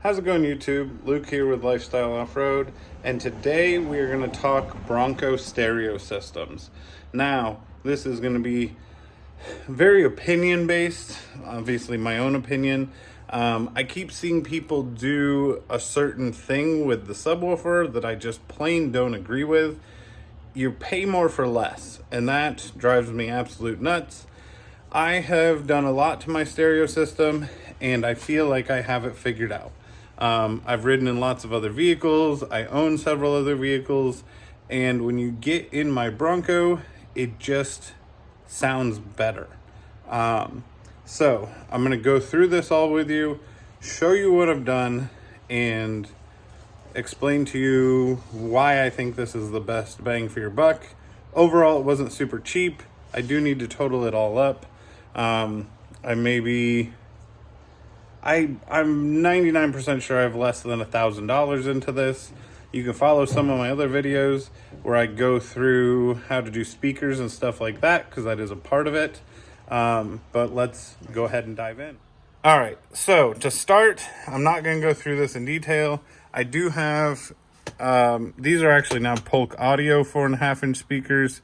How's it going, YouTube? Luke here with Lifestyle Off-Road, and today we are going to talk Bronco Stereo systems. Now, this is going to be very opinion-based, obviously my own opinion. I keep seeing people do a certain thing with the subwoofer that I just plain don't agree with. You pay more for less, and that drives me absolute nuts. I have done a lot to my stereo system, and I feel like I have it figured out. I've ridden in lots of other vehicles. I own several other vehicles, and when you get in my Bronco, it just sounds better. So I'm going to go through this all with you, show you what I've done, and explain to you why I think this is the best bang for your buck. Overall, it wasn't super cheap. I do need to total it all up. I'm 99% sure I have less than $1,000 into this. You can follow some of my other videos where I go through how to do speakers and stuff like that, because that is a part of it. But let's go ahead and dive in. All right, so to start, I'm not going to go through this in detail. I do have, these are actually now Polk Audio 4.5-inch speakers.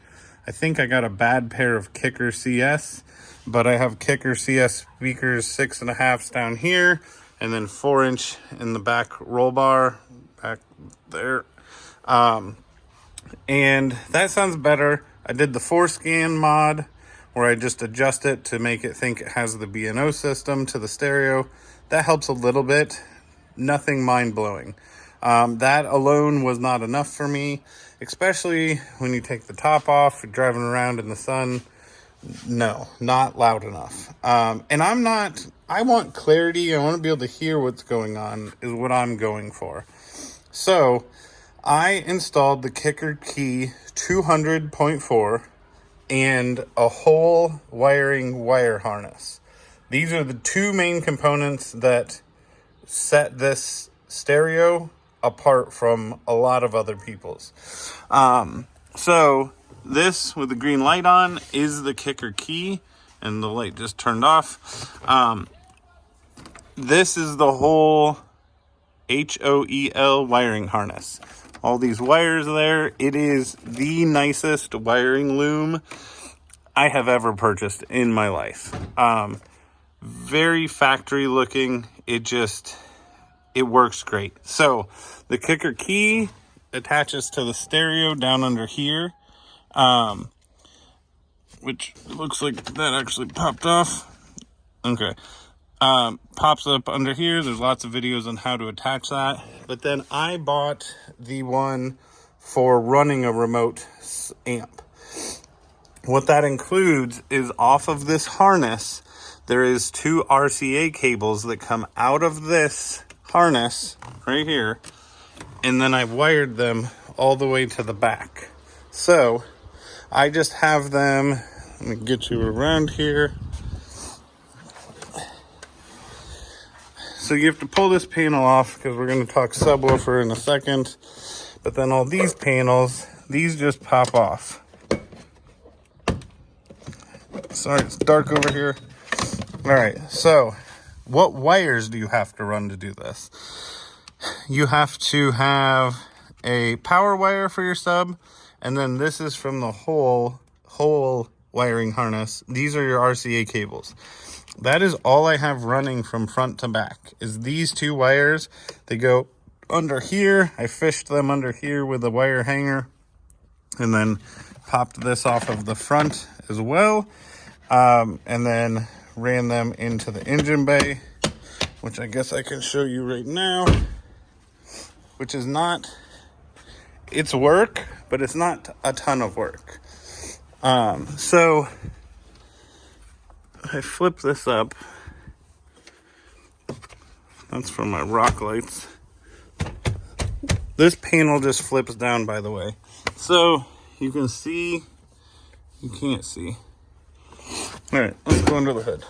I think I got a bad pair of Kicker CS, but I have Kicker CS speakers 6.5s down here, and then 4-inch in the back roll bar back there. And that sounds better. I did the 4-scan mod where I just adjust it to make it think it has the B&O system to the stereo. That helps a little bit. Nothing mind-blowing. That alone was not enough for me, especially when you take the top off, you're driving around in the sun. No, not loud enough. And I want clarity. I want to be able to hear what's going on is what I'm going for. So I installed the Kicker Key 200.4 and a whole wiring wire harness. These are the two main components that set this stereo apart from a lot of other people's. So this with the green light on is the Kicker Key, and the light just turned off. This is the whole HOEL wiring harness. All these wires there. It is the nicest wiring loom I have ever purchased in my life. Very factory looking. It works great. So the Kicker Key attaches to the stereo down under here, which looks like that actually popped off. Okay. Pops up under here. There's lots of videos on how to attach that. But then I bought the one for running a remote amp. What that includes is off of this harness, there is 2 RCA cables that come out of this harness right here, and then I've wired them all the way to the back. So I just have them, let me get you around here. So you have to pull this panel off because we're going to talk subwoofer in a second, but then all these panels, these just pop off. Sorry, it's dark over here. All right, so what wires do you have to run to do this? You have to have a power wire for your sub, and then this is from the whole wiring harness. These are your RCA cables. That is all I have running from front to back, is these 2 wires. They go under here. I fished them under here with a wire hanger, and then popped this off of the front as well, and then ran them into the engine bay, which I guess I can show you right now, which is not, it's work, but it's not a ton of work. So I flip this up. That's from my rock lights. This panel just flips down, by the way. So you can see, you can't see. All right, let's go under the hood.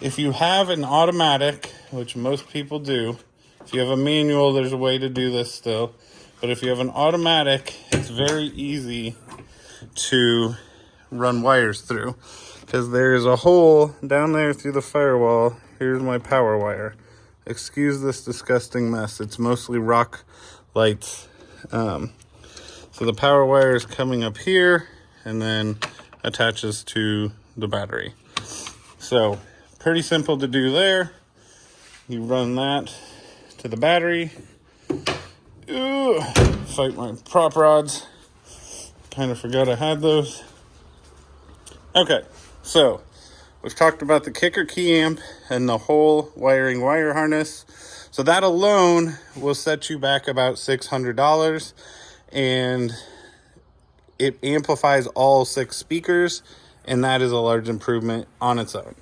If you have an automatic, which most people do, if you have a manual, there's a way to do this still. But if you have an automatic, it's very easy to run wires through. because there's a hole down there through the firewall. Here's my power wire. Excuse this disgusting mess. It's mostly rock lights. So the power wire is coming up here and then attaches to the battery. So pretty simple to do there. You run that to the battery. Ooh, fight my prop rods. Kind of forgot I had those. Okay, so we've talked about the kicker key amp and the whole wiring wire harness. So that alone will set you back about $600, and it amplifies all 6 speakers, and that is a large improvement on its own.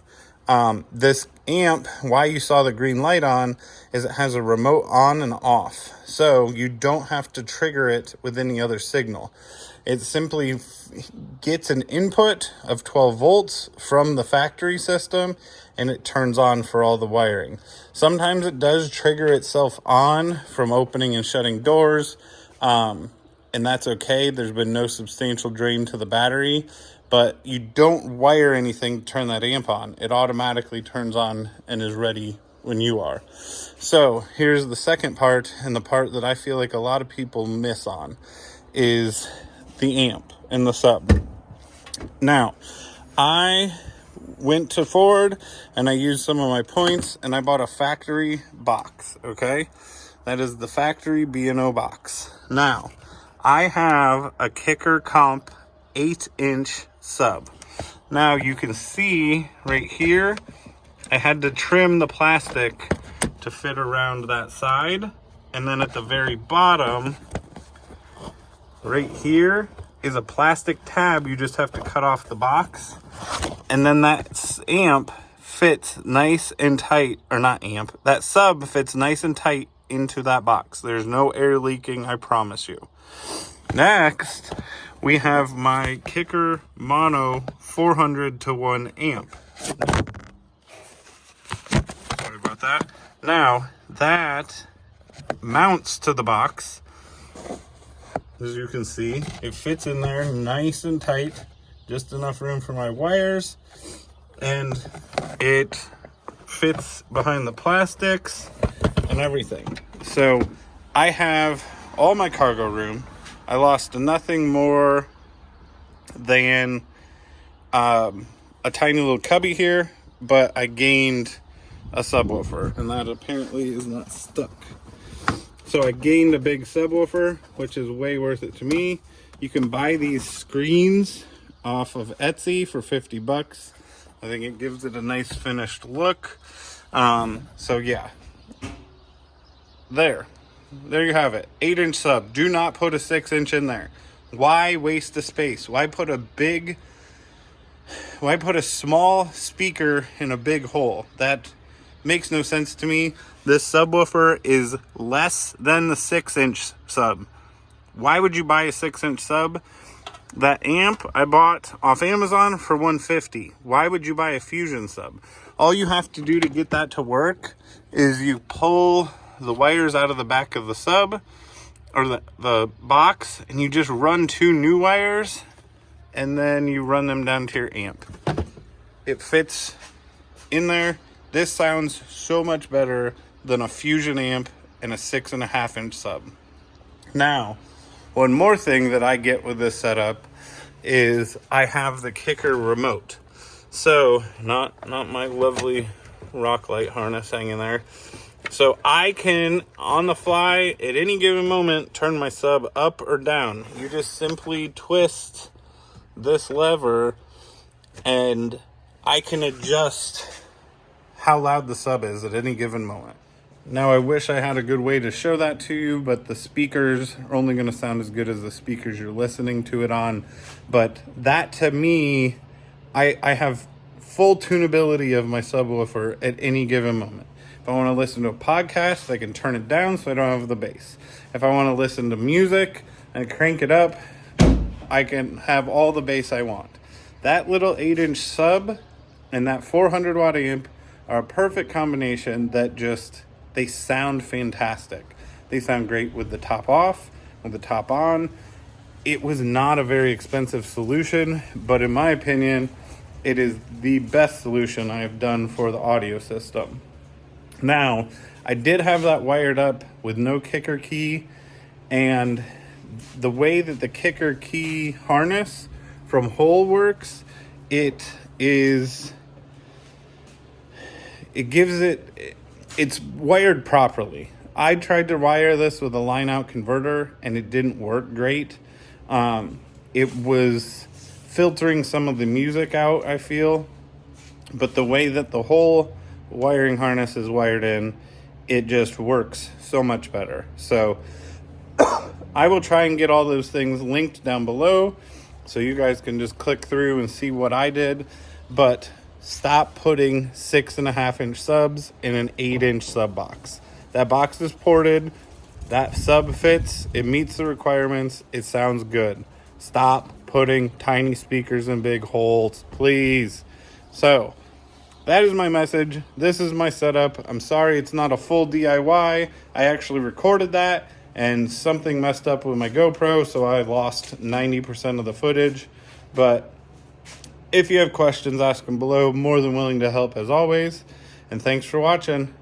This amp, why you saw the green light on, is it has a remote on and off. So you don't have to trigger it with any other signal. It simply gets an input of 12 volts from the factory system, and it turns on for all the wiring. Sometimes it does trigger itself on from opening and shutting doors, and that's okay. There's been no substantial drain to the battery, but you don't wire anything to turn that amp on. It automatically turns on and is ready when you are. So here's the second part, and the part that I feel like a lot of people miss on, is the amp and the sub. Now, I went to Ford and I used some of my points and I bought a factory box, okay? That is the factory B&O box. Now, I have a Kicker Comp 8-inch sub. Now, you can see right here, I had to trim the plastic to fit around that side. And then at the very bottom, right here, is a plastic tab. You just have to cut off the box. And then that amp fits nice and tight, or not amp, that sub fits nice and tight into that box. There's no air leaking, I promise you. Next, we have my Kicker Mono 400 to 1 amp. Sorry about that. Now, that mounts to the box. As you can see, it fits in there nice and tight, just enough room for my wires, and it fits behind the plastics and everything. So I have all my cargo room. I lost nothing more than a tiny little cubby here, but I gained a subwoofer, and that apparently is not stuck. So I gained a big subwoofer, which is way worth it to me. You can buy these screens off of Etsy for 50 bucks. I think it gives it a nice finished look. So yeah, there you have it. 8-inch sub. Do not put a 6-inch in there. Why waste the space? Why put a small speaker in a big hole? That makes no sense to me. This subwoofer is less than the 6-inch sub. Why would you buy a 6-inch sub? That amp I bought off Amazon for $150. Why would you buy a Fusion sub? All you have to do to get that to work is you pull the wires out of the back of the sub, or the box, and you just run 2 new wires, and then you run them down to your amp. It fits in there. This sounds so much better than a Fusion amp and a 6.5-inch sub. Now, one more thing that I get with this setup is I have the Kicker remote. So, not my lovely rock light harness hanging there. So I can, on the fly, at any given moment, turn my sub up or down. You just simply twist this lever and I can adjust how loud the sub is at any given moment. Now, I wish I had a good way to show that to you, but the speakers are only going to sound as good as the speakers you're listening to it on. But that, to me, I have full tunability of my subwoofer at any given moment. If I want to listen to a podcast, I can turn it down so I don't have the bass. If I want to listen to music and crank it up, I can have all the bass I want. That little 8-inch sub and that 400 watt amp are a perfect combination that they sound fantastic. They sound great with the top off, with the top on. It was not a very expensive solution, but in my opinion, it is the best solution I have done for the audio system. Now, I did have that wired up with no kicker key, and the way that the kicker key harness from Hole works, it's wired properly. I tried to wire this with a line out converter and it didn't work great. It was filtering some of the music out, I feel, but the way that the whole wiring harness is wired in, it just works so much better. So I will try and get all those things linked down below so you guys can just click through and see what I did. But stop putting 6.5-inch subs in an 8-inch sub box. That box is ported, that sub fits, it meets the requirements, it sounds good. Stop putting tiny speakers in big holes, please. So that is my message. This is my setup. I'm sorry it's not a full DIY. I actually recorded that and something messed up with my GoPro, so I lost 90% of the footage. But if you have questions, ask them below. More than willing to help as always. And thanks for watching.